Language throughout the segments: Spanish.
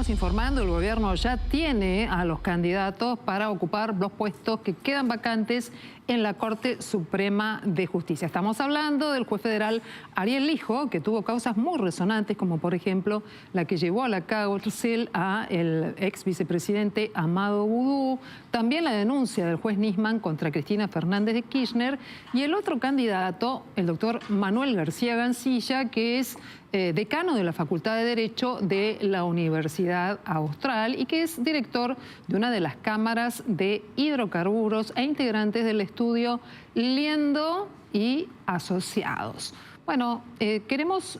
estamos informando, el gobierno ya tiene a los candidatos para ocupar los puestos que quedan vacantes en la Corte Suprema de Justicia. Estamos hablando del juez federal Ariel Lijo, que tuvo causas muy resonantes, como por ejemplo la que llevó a la cárcel a el ex vicepresidente Amado Boudou, también la denuncia del juez Nisman contra Cristina Fernández de Kirchner, y el otro candidato, el doctor Manuel García Gansilla, que es decano de la Facultad de Derecho de la Universidad Austral y que es director de una de las cámaras de hidrocarburos e integrantes del estudio Liendo y Asociados. Bueno, queremos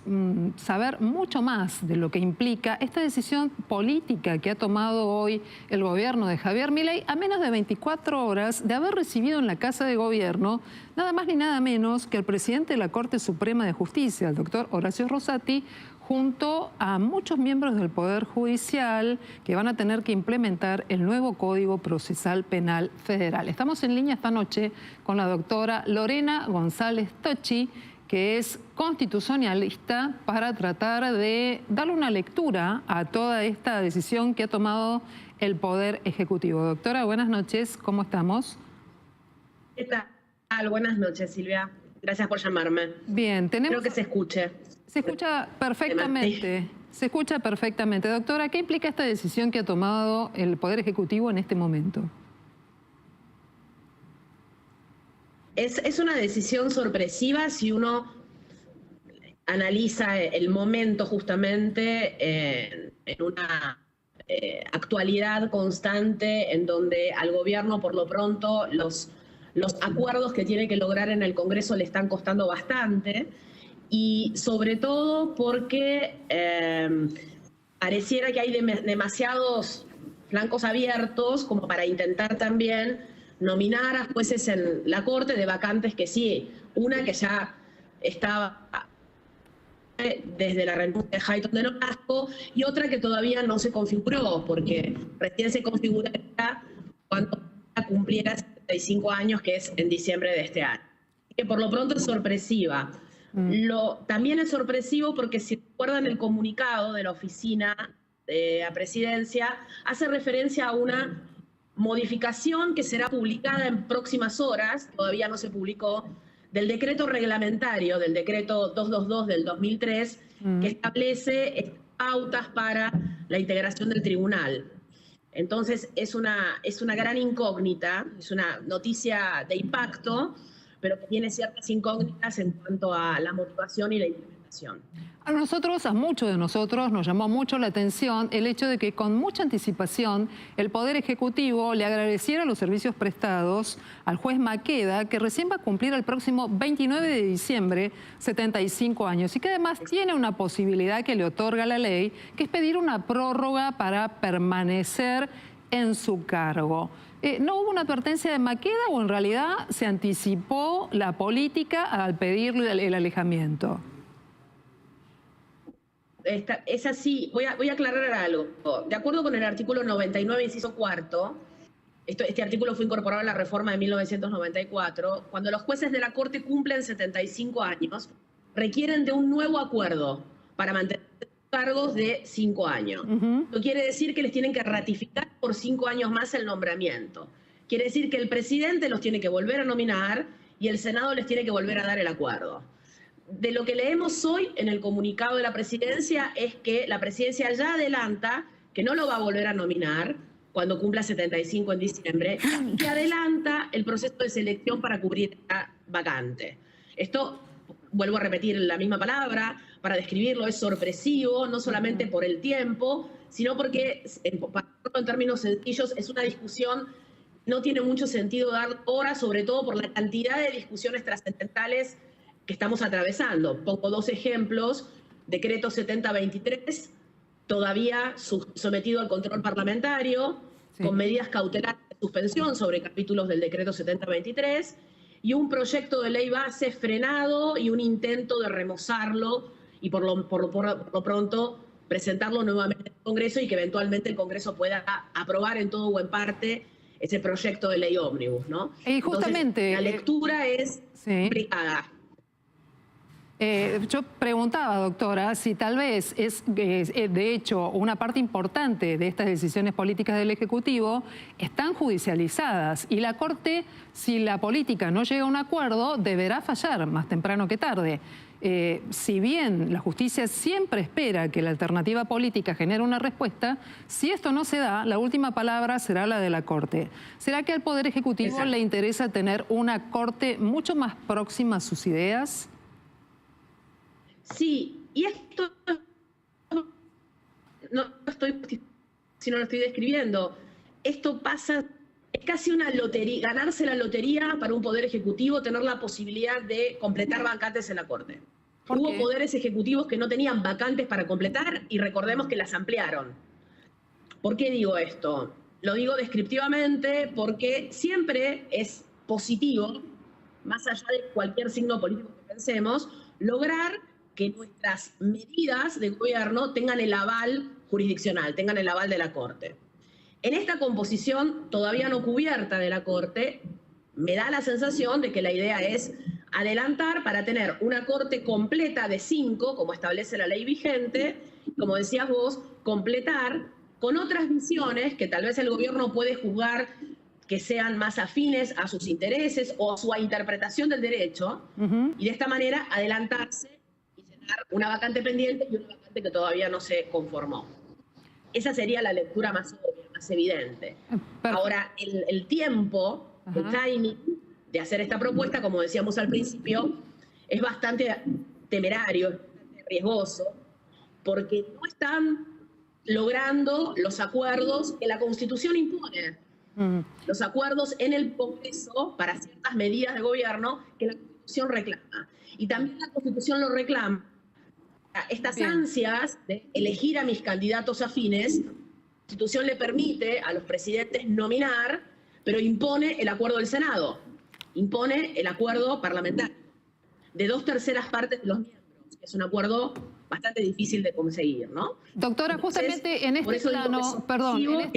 saber mucho más de lo que implica esta decisión política que ha tomado hoy el gobierno de Javier Milei a menos de 24 horas de haber recibido en la Casa de Gobierno nada más ni nada menos que el presidente de la Corte Suprema de Justicia, el doctor Horacio Rosati, junto a muchos miembros del Poder Judicial que van a tener que implementar el nuevo Código Procesal Penal Federal. Estamos en línea esta noche con la doctora Lorena González Tocci, que es constitucionalista, para tratar de darle una lectura a toda esta decisión que ha tomado el Poder Ejecutivo. Doctora, buenas noches, ¿cómo estamos? ¿Qué tal? Buenas noches, Silvia. Gracias por llamarme. Bien, tenemos... Creo que se escuche. Se escucha perfectamente. Se escucha perfectamente. Doctora, ¿qué implica esta decisión que ha tomado el Poder Ejecutivo en este momento? Es una decisión sorpresiva si uno analiza el momento justamente en una actualidad constante en donde al gobierno por lo pronto los acuerdos que tiene que lograr en el Congreso le están costando bastante, y sobre todo porque pareciera que hay demasiados flancos abiertos como para intentar también nominar a jueces en la Corte de vacantes que sí, una que ya estaba desde la renuncia de Hayton de Nolasco y otra que todavía no se configuró, porque recién se configurará cuando cumpliera 75 años, que es en diciembre de este año. Que por lo pronto es sorpresiva. También es sorpresivo porque, si recuerdan, el comunicado de la oficina de la presidencia hace referencia a una modificación que será publicada en próximas horas, todavía no se publicó, del decreto reglamentario, del decreto 222 del 2003, que establece pautas para la integración del tribunal. Entonces es una gran incógnita, es una noticia de impacto, pero que tiene ciertas incógnitas en cuanto a la motivación y la implementación. A muchos de nosotros nos llamó mucho la atención el hecho de que con mucha anticipación el Poder Ejecutivo le agradeciera los servicios prestados al juez Maqueda, que recién va a cumplir el próximo 29 de diciembre 75 años y que además tiene una posibilidad que le otorga la ley, que es pedir una prórroga para permanecer en su cargo. ¿No hubo una advertencia de Maqueda o en realidad se anticipó la política al pedirle el alejamiento? Es así. Voy a aclarar algo. De acuerdo con el artículo 99, inciso cuarto, este artículo fue incorporado a la reforma de 1994, cuando los jueces de la Corte cumplen 75 años, requieren de un nuevo acuerdo para mantener cargos de 5 años. Esto quiere decir que les tienen que ratificar por 5 años más el nombramiento. Quiere decir que el presidente los tiene que volver a nominar y el Senado les tiene que volver a dar el acuerdo. De lo que leemos hoy en el comunicado de la presidencia es que la presidencia ya adelanta que no lo va a volver a nominar cuando cumpla 75 en diciembre, y que adelanta el proceso de selección para cubrir esta vacante. Esto, vuelvo a repetir la misma palabra para describirlo, es sorpresivo, no solamente por el tiempo, sino porque, en términos sencillos, es una discusión que no tiene mucho sentido dar ahora, sobre todo por la cantidad de discusiones trascendentales que estamos atravesando. Pongo 2 ejemplos: decreto 7023, todavía sometido al control parlamentario, con medidas cautelares de suspensión sobre capítulos del decreto 7023, y un proyecto de ley base frenado y un intento de remozarlo y por lo pronto presentarlo nuevamente al Congreso y que eventualmente el Congreso pueda aprobar en todo o en parte ese proyecto de ley ómnibus, ¿no? Y justamente entonces, la lectura es complicada. Yo preguntaba, doctora, si tal vez es, de hecho, una parte importante de estas decisiones políticas del Ejecutivo están judicializadas y la Corte, si la política no llega a un acuerdo, deberá fallar más temprano que tarde. Si bien la justicia siempre espera que la alternativa política genere una respuesta, si esto no se da, la última palabra será la de la Corte. ¿Será que al Poder Ejecutivo le interesa tener una Corte mucho más próxima a sus ideas? Sí, y esto no estoy, si no lo estoy describiendo. Esto pasa, es casi una lotería, ganarse la lotería para un Poder Ejecutivo, tener la posibilidad de completar vacantes en la Corte. Hubo poderes ejecutivos que no tenían vacantes para completar y recordemos que las ampliaron. ¿Por qué digo esto? Lo digo descriptivamente porque siempre es positivo, más allá de cualquier signo político que pensemos, lograr que nuestras medidas de gobierno tengan el aval jurisdiccional, tengan el aval de la Corte. En esta composición todavía no cubierta de la Corte, me da la sensación de que la idea es adelantar para tener una Corte completa de 5, como establece la ley vigente, como decías vos, completar con otras visiones que tal vez el gobierno puede juzgar que sean más afines a sus intereses o a su interpretación del derecho, y de esta manera adelantarse y llenar una vacante pendiente y una vacante que todavía no se conformó. Esa sería la lectura más obvia, más evidente. Ahora, el tiempo, el timing de hacer esta propuesta, como decíamos al principio, es bastante temerario, es bastante riesgoso, porque no están logrando los acuerdos que la Constitución impone. Los acuerdos en el Congreso para ciertas medidas de gobierno que la Constitución reclama. Y también la Constitución lo reclama. Estas ansias de elegir a mis candidatos afines, la Constitución le permite a los presidentes nominar, pero impone el acuerdo del Senado, impone el acuerdo parlamentario de 2/3 partes de los miembros, que es un acuerdo bastante difícil de conseguir, ¿no? Doctora, justamente en este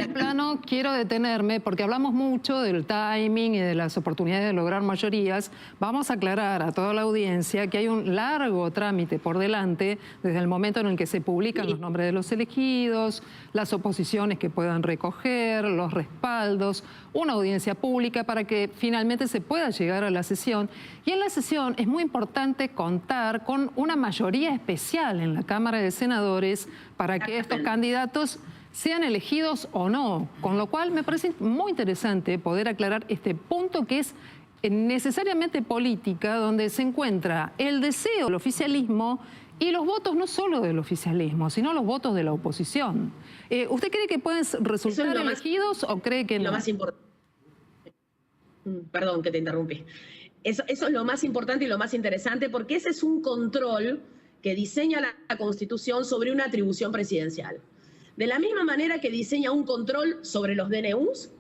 plano quiero detenerme porque hablamos mucho del timing y de las oportunidades de lograr mayorías. Vamos a aclarar a toda la audiencia que hay un largo trámite por delante desde el momento en el que se publican los nombres de los elegidos, las oposiciones que puedan recoger, los respaldos, una audiencia pública para que finalmente se pueda llegar a la sesión. Y en la sesión es muy importante contar con una mayoría especial en la Cámara de Senadores para que estos candidatos sean elegidos o no. Con lo cual me parece muy interesante poder aclarar este punto que es necesariamente política, donde se encuentra el deseo del oficialismo y los votos no solo del oficialismo, sino los votos de la oposición. ¿Usted cree que pueden resultar elegidos o cree que no? Lo más importante. Perdón que te interrumpí. Eso es lo más importante y lo más interesante, porque ese es un control que diseña la Constitución sobre una atribución presidencial. De la misma manera que diseña un control sobre los DNUs,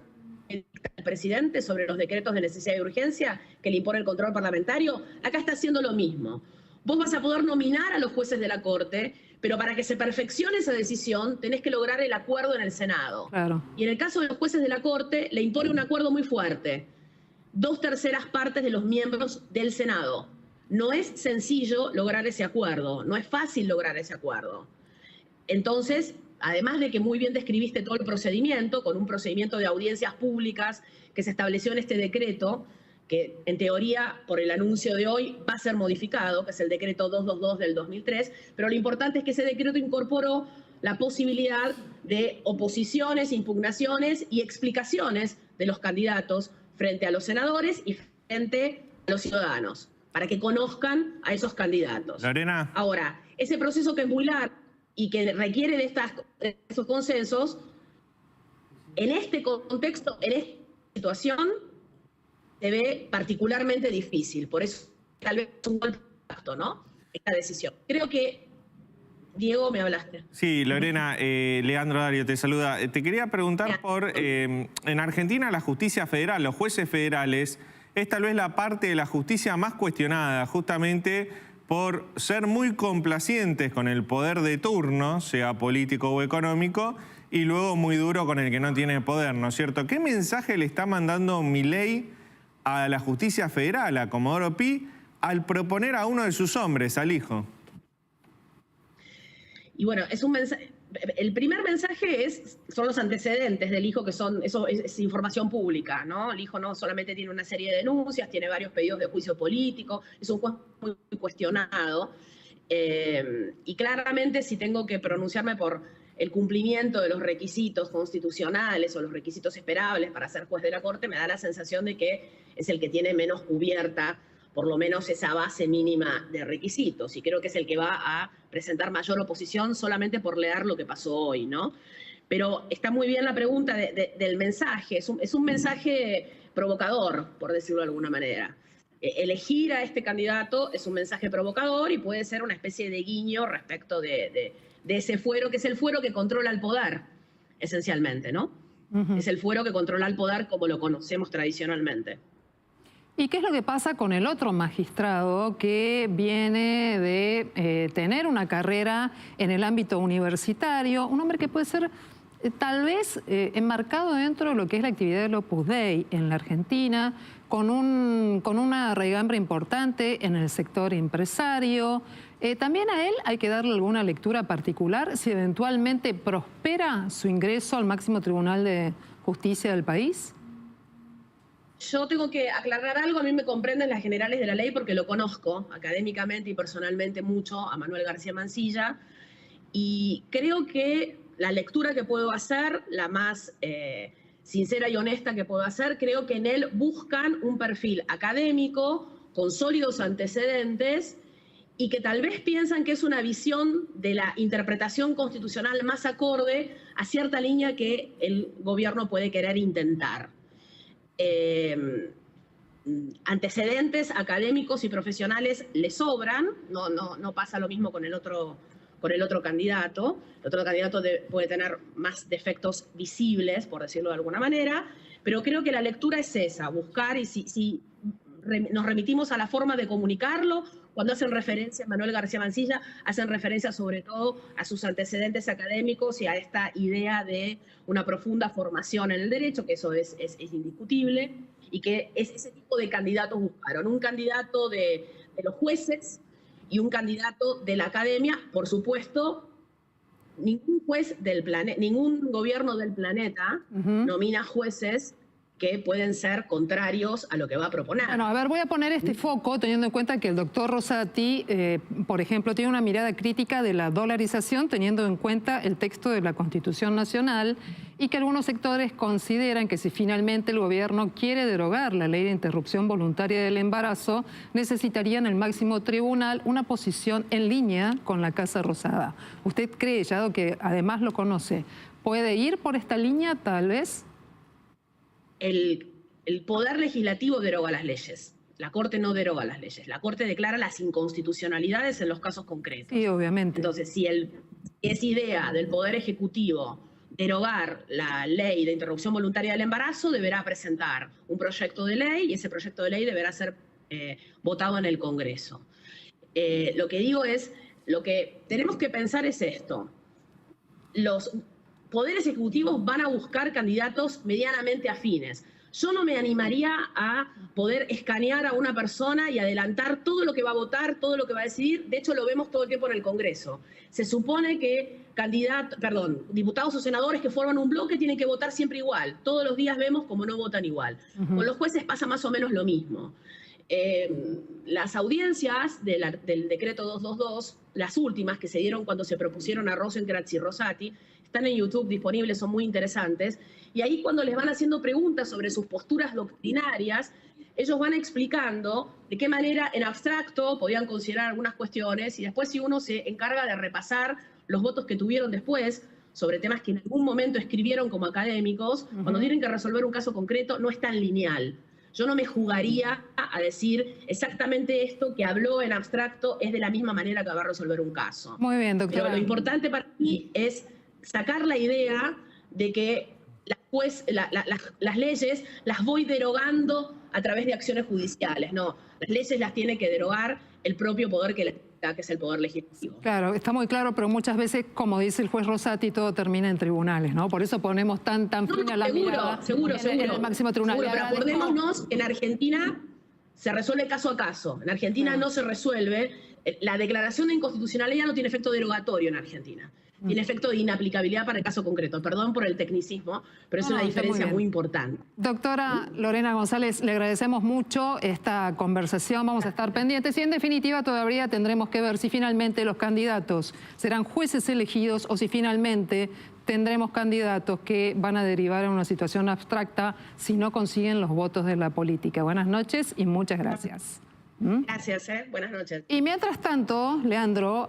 el presidente, sobre los decretos de necesidad y urgencia, que le impone el control parlamentario, acá está haciendo lo mismo. Vos vas a poder nominar a los jueces de la Corte, pero para que se perfeccione esa decisión tenés que lograr el acuerdo en el Senado. Claro. Y en el caso de los jueces de la Corte le impone un acuerdo muy fuerte. 2/3 partes de los miembros del Senado. No es sencillo lograr ese acuerdo, no es fácil lograr ese acuerdo. Entonces, además de que muy bien describiste todo el procedimiento, con un procedimiento de audiencias públicas que se estableció en este decreto, que en teoría, por el anuncio de hoy, va a ser modificado, que es el decreto 222 del 2003, pero lo importante es que ese decreto incorporó la posibilidad de oposiciones, impugnaciones y explicaciones de los candidatos frente a los senadores y frente a los ciudadanos, para que conozcan a esos candidatos. Lorena. Ahora, ese proceso que es muy largo y que requiere de esos consensos, en este contexto, en esta situación, se ve particularmente difícil. Por eso, tal vez es un golpe de impacto, ¿no? Esta decisión. Creo que, Diego, me hablaste. Sí, Lorena, Leandro Dario te saluda. Te quería preguntar por, en Argentina la justicia federal, los jueces federales, es tal vez la parte de la justicia más cuestionada, justamente por ser muy complacientes con el poder de turno, sea político o económico, y luego muy duro con el que no tiene poder, ¿no es cierto? ¿Qué mensaje le está mandando Milei a la justicia federal, a Comodoro Pi, al proponer a uno de sus hombres, al hijo. Y bueno, es un mensaje. El primer mensaje son los antecedentes del hijo, que eso es información pública, ¿no? El hijo no solamente tiene una serie de denuncias, tiene varios pedidos de juicio político, es un juez muy cuestionado. Y claramente, si tengo que pronunciarme por el cumplimiento de los requisitos constitucionales o los requisitos esperables para ser juez de la Corte, me da la sensación de que es el que tiene menos cubierta por lo menos esa base mínima de requisitos, y creo que es el que va a presentar mayor oposición solamente por leer lo que pasó hoy, ¿no? Pero está muy bien la pregunta del mensaje, es un mensaje provocador, por decirlo de alguna manera. Elegir a este candidato es un mensaje provocador y puede ser una especie de guiño respecto de ese fuero, que es el fuero que controla el poder, esencialmente, ¿no? Es el fuero que controla el poder como lo conocemos tradicionalmente. ¿Y qué es lo que pasa con el otro magistrado que viene de tener una carrera en el ámbito universitario? Un hombre que puede ser tal vez enmarcado dentro de lo que es la actividad del Opus Dei en la Argentina, con una raigambre importante en el sector empresario. También a él hay que darle alguna lectura particular si eventualmente prospera su ingreso al máximo tribunal de justicia del país. Yo tengo que aclarar algo, a mí me comprenden las generales de la ley porque lo conozco académicamente y personalmente mucho a Manuel García Mansilla, y creo que la lectura que puedo hacer, la más sincera y honesta que puedo hacer, creo que en él buscan un perfil académico con sólidos antecedentes y que tal vez piensan que es una visión de la interpretación constitucional más acorde a cierta línea que el gobierno puede querer intentar. Antecedentes académicos y profesionales le sobran, no pasa lo mismo con el otro candidato. El otro candidato puede tener más defectos visibles, por decirlo de alguna manera, pero creo que la lectura es esa, buscar, y si nos remitimos a la forma de comunicarlo, cuando hacen referencia a Manuel García Mansilla, hacen referencia sobre todo a sus antecedentes académicos y a esta idea de una profunda formación en el derecho, que eso es indiscutible, y que ese tipo de candidatos buscaron. Un candidato de los jueces y un candidato de la academia. Por supuesto, ningún juez del planeta, ningún gobierno del planeta nomina jueces que pueden ser contrarios a lo que va a proponer. Bueno, a ver, voy a poner este foco teniendo en cuenta que el doctor Rosati, por ejemplo, tiene una mirada crítica de la dolarización teniendo en cuenta el texto de la Constitución Nacional, y que algunos sectores consideran que si finalmente el gobierno quiere derogar la ley de interrupción voluntaria del embarazo, necesitaría en el máximo tribunal una posición en línea con la Casa Rosada. ¿Usted cree, dado que además lo conoce, puede ir por esta línea tal vez? El poder legislativo deroga las leyes. La Corte no deroga las leyes. La Corte declara las inconstitucionalidades en los casos concretos. Sí, obviamente. Entonces, si es idea del Poder Ejecutivo derogar la ley de interrupción voluntaria del embarazo, deberá presentar un proyecto de ley y ese proyecto de ley deberá ser votado en el Congreso. Lo que digo es, lo que tenemos que pensar es esto. Los poderes ejecutivos van a buscar candidatos medianamente afines. Yo no me animaría a poder escanear a una persona y adelantar todo lo que va a votar, todo lo que va a decidir. De hecho, lo vemos todo el tiempo en el Congreso. Se supone que diputados o senadores que forman un bloque tienen que votar siempre igual. Todos los días vemos cómo no votan igual. Con los jueces pasa más o menos lo mismo. Las audiencias del decreto 222, las últimas que se dieron cuando se propusieron a Rosenkranz y Rosati, están en YouTube disponibles, son muy interesantes, y ahí cuando les van haciendo preguntas sobre sus posturas doctrinarias, ellos van explicando de qué manera en abstracto podían considerar algunas cuestiones, y después si uno se encarga de repasar los votos que tuvieron después sobre temas que en algún momento escribieron como académicos, cuando tienen que resolver un caso concreto no es tan lineal. Yo no me jugaría a decir exactamente esto que habló en abstracto es de la misma manera que va a resolver un caso. Muy bien, doctora. Pero lo importante para mí es sacar la idea de que las leyes las voy derogando a través de acciones judiciales. No, las leyes las tiene que derogar el propio poder que es el poder legislativo. Claro, está muy claro, pero muchas veces, como dice el juez Rosati, todo termina en tribunales, ¿no? Por eso ponemos tan fina la mirada seguro, en el máximo tribunal. Seguro, pero acordémonos que en Argentina se resuelve caso a caso. En Argentina no se resuelve. La declaración de inconstitucionalidad no tiene efecto derogatorio en Argentina. Tiene efecto de inaplicabilidad para el caso concreto. Perdón por el tecnicismo, pero es una diferencia muy importante. Doctora Lorena González, le agradecemos mucho esta conversación. Vamos a estar pendientes y en definitiva todavía tendremos que ver si finalmente los candidatos serán jueces elegidos o si finalmente tendremos candidatos que van a derivar en una situación abstracta si no consiguen los votos de la política. Buenas noches y muchas gracias. Gracias, buenas noches. Y mientras tanto, Leandro...